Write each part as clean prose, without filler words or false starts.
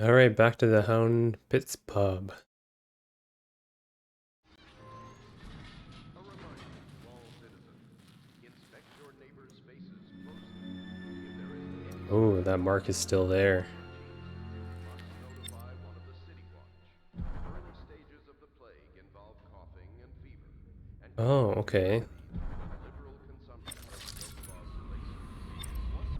Alright, back to the Hound Pits pub. A reminder to all citizens, inspect your neighbor's spaces closely. If there is any Oh, sign that of mark is still unusual there. activity, you must notify one of the City Watch. Early stages of the plague involve coughing and fever, and Oh, contact okay. authorities with liberal consumption of no-cost elixirs. Once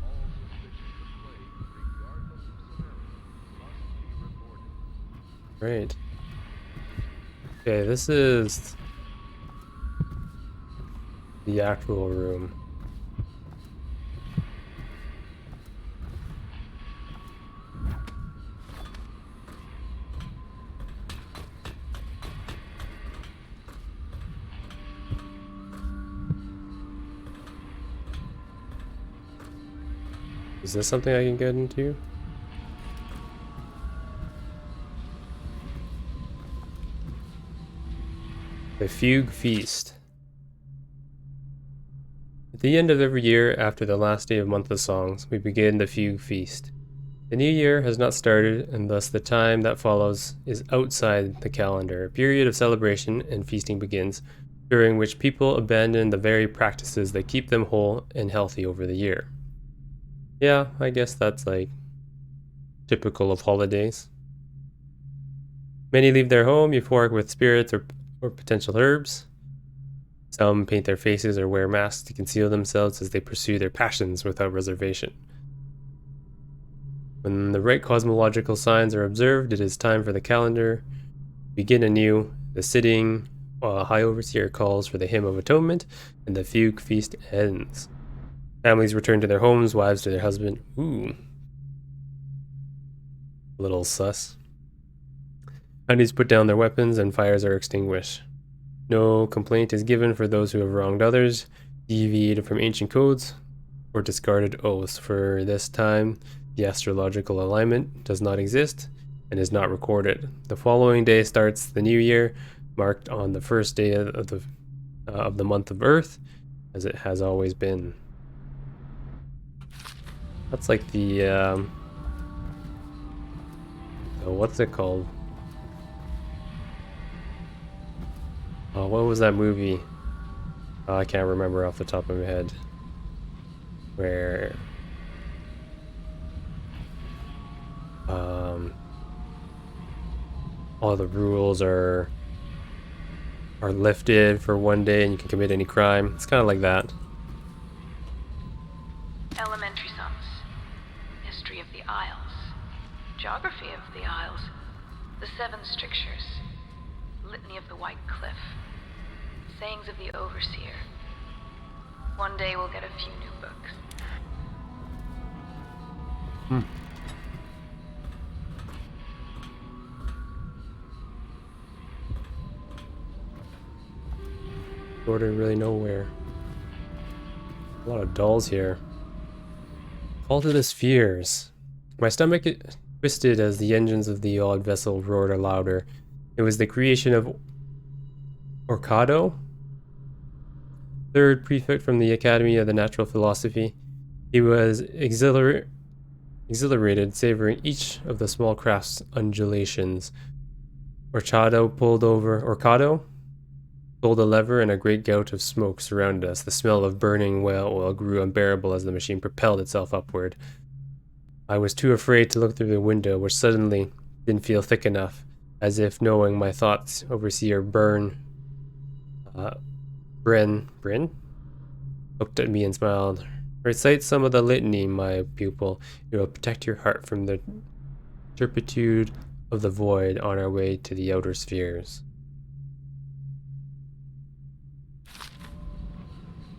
all suspicions of plague, regardless of severity, must be reported. Right. Okay, this is the actual room. Is this something I can get into? The Fugue Feast. At the end of every year, after the last day of month of songs, we begin the Fugue Feast. The new year has not started, and thus the time that follows is outside the calendar. A period of celebration and feasting begins, during which people abandon the very practices that keep them whole and healthy over the year. Yeah, I guess that's like typical of holidays. Many leave their home euphoric with spirits or potential herbs. Some paint their faces or wear masks to conceal themselves as they pursue their passions without reservation. When the right cosmological signs are observed, it is time for the calendar to begin anew. The sitting High Overseer calls for the Hymn of Atonement, and the Fugue Feast ends. Families return to their homes, wives to their husband. Ooh, a little sus. Honeys put down their weapons, and fires are extinguished. No complaint is given for those who have wronged others, deviated from ancient codes, or discarded oaths. For this time, the astrological alignment does not exist and is not recorded. The following day starts the new year, marked on the first day of the month of Earth, as it has always been. That's like the what's it called? Oh, what was that movie? Oh, I can't remember off the top of my head. Where um, all the rules are lifted for one day and you can commit any crime. It's kind of like that. Elementary sums. History of the Isles. Geography of the Isles. The Seven Strictures. Litany of the White Cliff. Sayings of the Overseer. One day we'll get a few new books. Order really nowhere. A lot of dolls here. Call to the spheres. My stomach twisted as the engines of the odd vessel roared louder. It was the creation of Orcado, third prefect from the Academy of the Natural Philosophy. He was exhilarated, savoring each of the small craft's undulations. Orcado pulled a lever and a great gout of smoke surrounded us. The smell of burning whale oil grew unbearable as the machine propelled itself upward. I was too afraid to look through the window, which suddenly didn't feel thick enough, as if knowing my thoughts. Overseer uh, Bryn, looked at me and smiled. Recite some of the litany, my pupil. It will protect your heart from the turpitude of the void on our way to the outer spheres.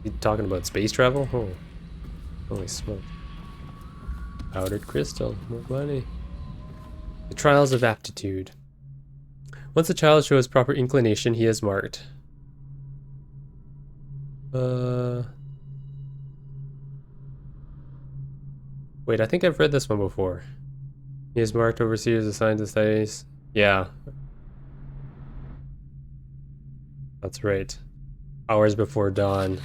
You talking about space travel? Oh, holy smoke. Powdered crystal, more money. The trials of aptitude. Once a child shows proper inclination, he is marked. Wait, I think I've read this one before. He is marked overseers assigned to studies. Yeah. That's right. Hours before dawn.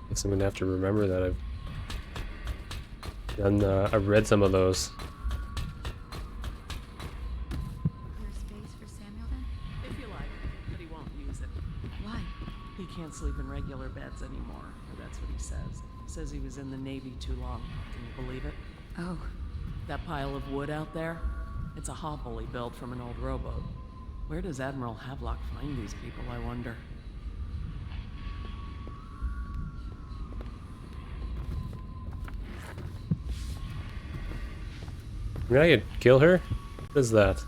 Guess I'm gonna have to remember that I've read some of those. Clear space for Samuel then? If you like, but he won't use it. Why? He can't sleep in regular beds anymore, or that's what he says. Says he was in the Navy too long. Can you believe it? Oh, That pile of wood out there? It's a hovel he built from an old rowboat. Where does Admiral Havelock find these people, I wonder? I mean, I could kill her? What is that?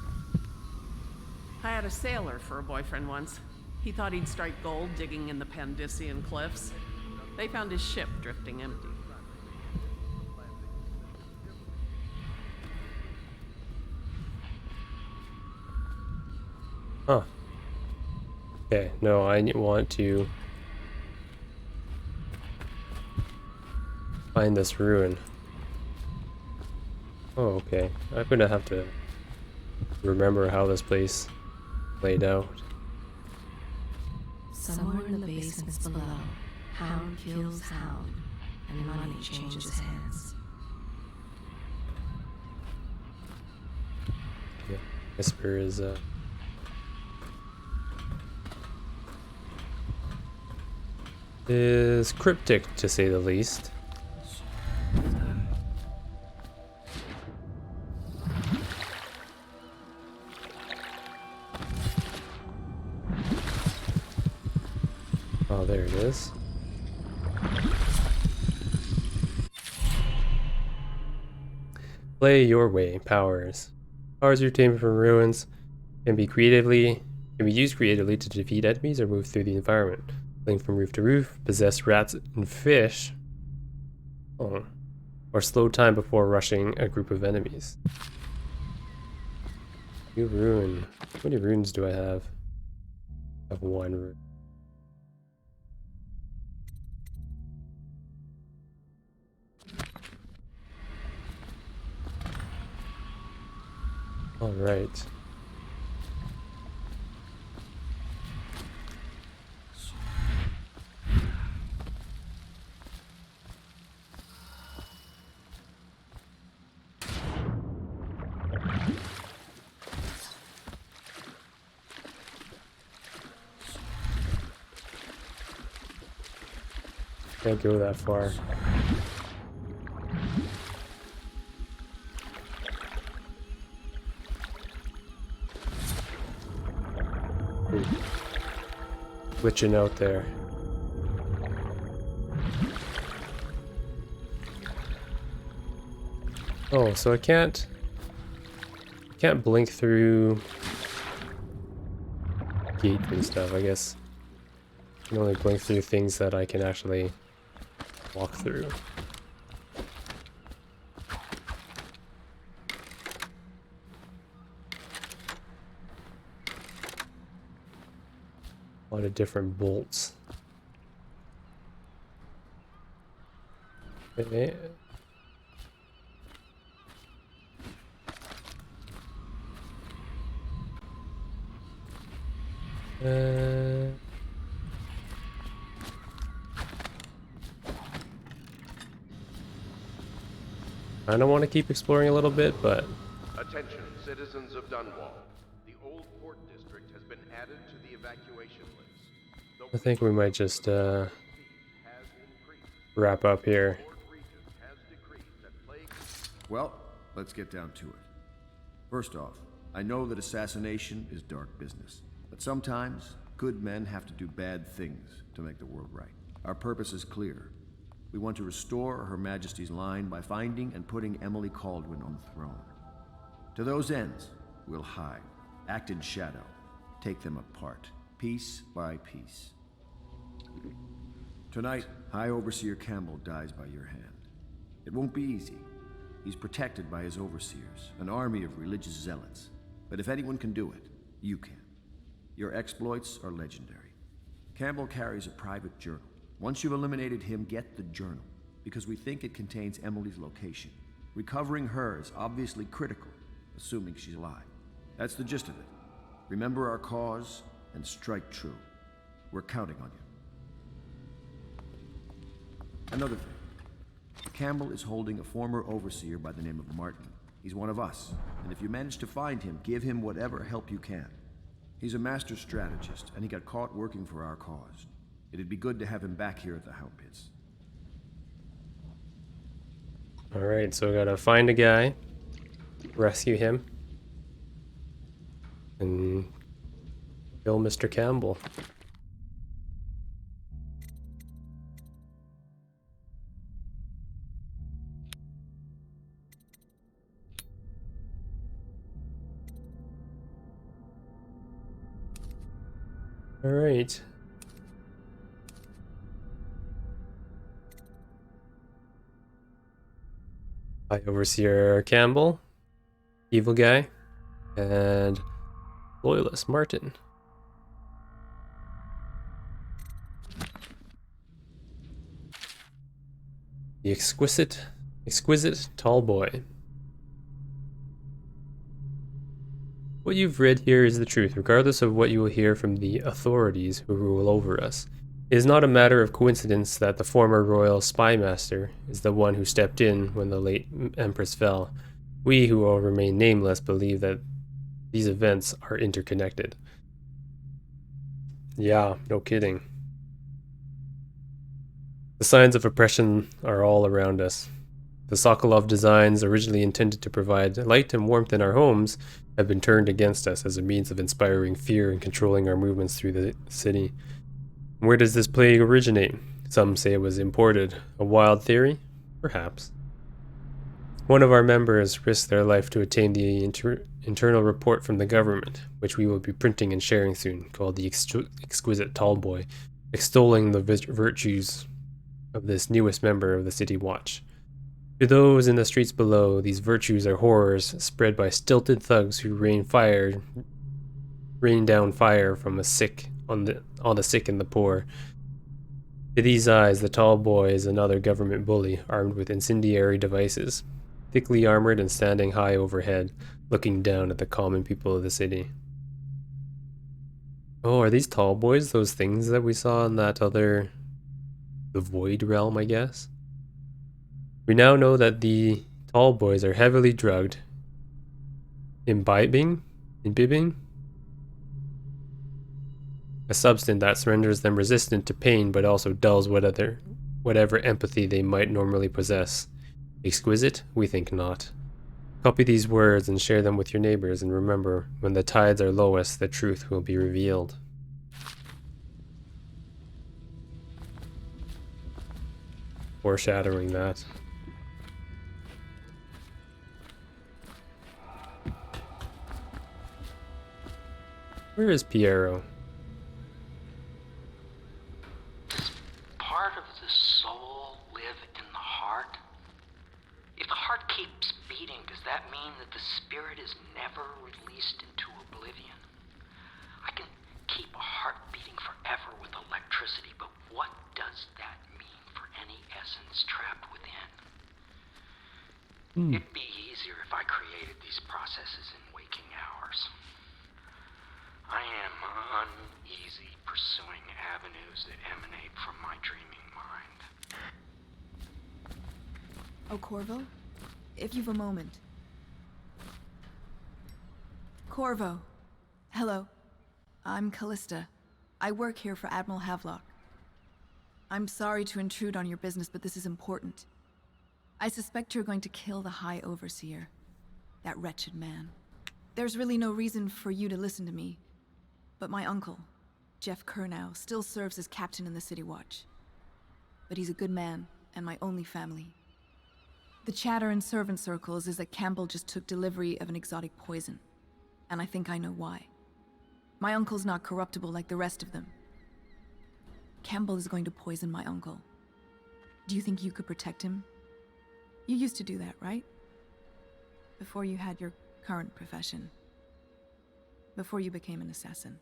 I had a sailor for a boyfriend once. He thought he'd strike gold digging in the Pandician cliffs. They found his ship drifting empty. Huh. Okay, no, I want to find this ruin. Oh, okay. I'm gonna have to remember how this place laid out. Somewhere in the basements below, hound kills hound, and money changes hands. Yeah, Whisper is cryptic to say the least. Oh, there it is. Play your way. Powers. Powers you obtain from ruins can be used creatively to defeat enemies or move through the environment. Fling from roof to roof, possess rats and fish. Oh. Or slow time before rushing a group of enemies. New rune. How many runes do I have? I have one rune. All right. Can't go that far. Glitching out there. Oh, so I can't blink through gates and stuff. I guess I can only blink through things that I can actually walk through. A lot of different bolts. Okay. I don't want to keep exploring a little bit, but Attention, citizens of Dunwall. The old port district has been added to the evacuation list. I think we might just Has increased. wrap up here. Port Regent has decreed that plague. Well, let's get down to it. First off, I know that assassination is dark business, but sometimes good men have to do bad things to make the world right. Our purpose is clear. We want to restore Her Majesty's line by finding and putting Emily Caldwin on the throne. To those ends, we'll hide, act in shadow, take them apart, piece by piece. Tonight, High Overseer Campbell dies by your hand. It won't be easy. He's protected by his overseers, an army of religious zealots. But if anyone can do it, you can. Your exploits are legendary. Campbell carries a private journal. Once you've eliminated him, get the journal, because we think it contains Emily's location. Recovering her is obviously critical, assuming she's alive. That's the gist of it. Remember our cause and strike true. We're counting on you. Another thing. Campbell is holding a former overseer by the name of Martin. He's one of us, and if you manage to find him, give him whatever help you can. He's a master strategist, and he got caught working for our cause. It'd be good to have him back here at the Hound Pits. Alright, so we gotta find a guy, rescue him, and kill Mr. Campbell. Alright. High Overseer Campbell, evil guy, and loyalist Martin. The exquisite tall boy. What you've read here is the truth, regardless of what you will hear from the authorities who rule over us. It is not a matter of coincidence that the former royal spy master is the one who stepped in when the late empress fell. We, who will remain nameless, believe that these events are interconnected. Yeah, no kidding. The signs of oppression are all around us. The Sokolov designs, originally intended to provide light and warmth in our homes, have been turned against us as a means of inspiring fear and controlling our movements through the city. Where does this plague originate? Some say it was imported. A wild theory? Perhaps. One of our members risked their life to attain the internal report from the government, which we will be printing and sharing soon, called the Exquisite Tallboy, extolling the virtues of this newest member of the City Watch. To those in the streets below, these virtues are horrors spread by stilted thugs who rain down fire from the sick on the sick and the poor. To these eyes, the tall boy is another government bully, armed with incendiary devices, thickly armored and standing high overhead, looking down at the common people of the city. Oh, are these tall boys those things that we saw in that other... the Void Realm, I guess? We now know that the tall boys are heavily drugged, imbibing, a substance that renders them resistant to pain but also dulls whatever empathy they might normally possess. Exquisite? We think not. Copy these words and share them with your neighbors, and remember, when the tides are lowest, the truth will be revealed. Foreshadowing that. Where is Piero? Does part of the soul live in the heart? If the heart keeps beating, does that mean that the spirit is never released into oblivion? I can keep a heart beating forever with electricity, but what does that mean for any essence trapped within? It'd be easier if I created these processes in waking hours. I am uneasy pursuing avenues that emanate from my dreaming mind. Oh, Corvo? If you've a moment. Corvo. Hello. I'm Callista. I work here for Admiral Havelock. I'm sorry to intrude on your business, but this is important. I suspect you're going to kill the High Overseer. That wretched man. There's really no reason for you to listen to me. But my uncle, Jeff Kernow, still serves as captain in the City Watch. But he's a good man, and my only family. The chatter in servant circles is that Campbell just took delivery of an exotic poison. And I think I know why. My uncle's not corruptible like the rest of them. Campbell is going to poison my uncle. Do you think you could protect him? You used to do that, right? Before you had your current profession. Before you became an assassin.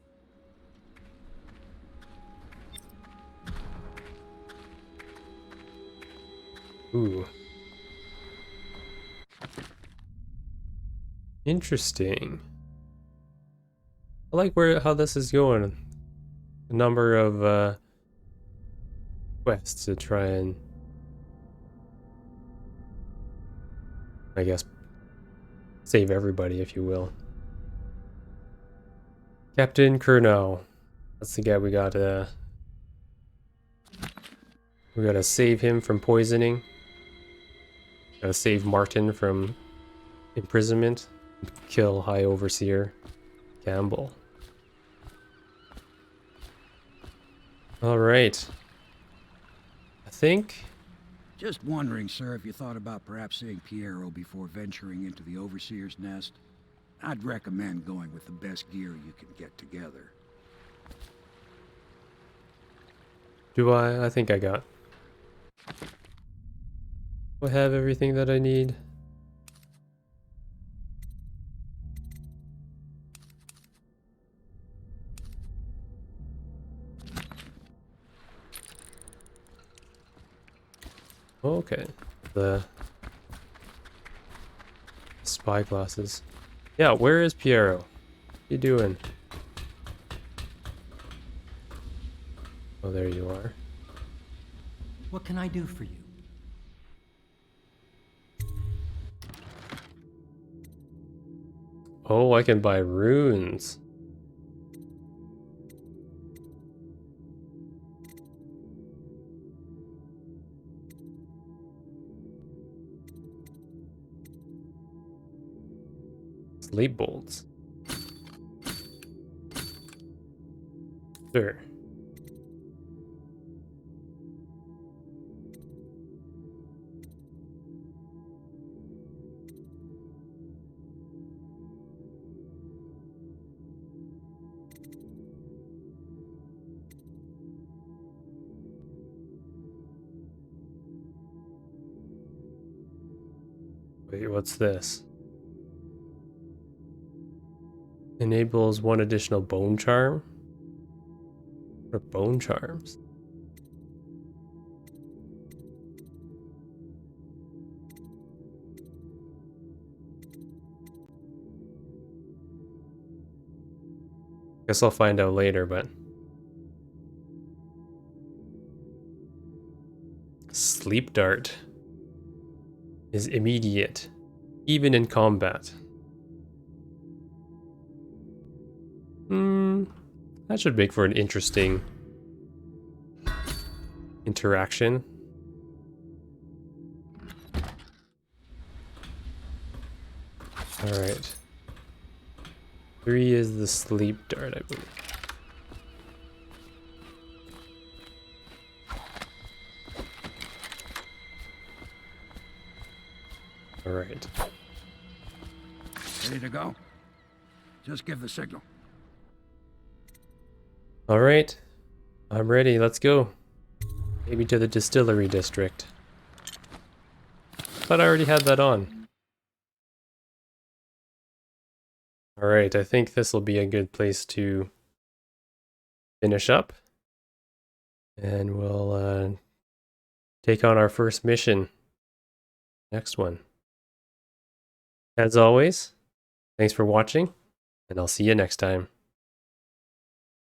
Ooh. Interesting. I like how this is going. A number of quests to try and, I guess, save everybody, if you will. Captain Kurnow. That's the guy we gotta save him from poisoning. Gotta save Martin from imprisonment. Kill High Overseer Campbell. Alright. I think... Just wondering, sir, if you thought about perhaps seeing Piero before venturing into the Overseer's nest. I'd recommend going with the best gear you can get together. Do I? I think I got... Do I have everything that I need? Okay. The spy glasses. Yeah, where is Piero? What you doing? Oh, there you are. What can I do for you? Oh, I can buy runes. Sleep bolts. Sure. Wait, what's this? Enables one additional bone charm? What are bone charms? Guess I'll find out later, but... Sleep Dart is immediate, even in combat. That should make for an interesting interaction. Alright. 3 is the Sleep Dart, I believe. Alright. Ready to go? Just give the signal. Alright. I'm ready, let's go. Maybe to the distillery district. Thought I already had that on. Alright, I think this will be a good place to finish up. And we'll take on our first mission. Next one. As always, thanks for watching, and I'll see you next time.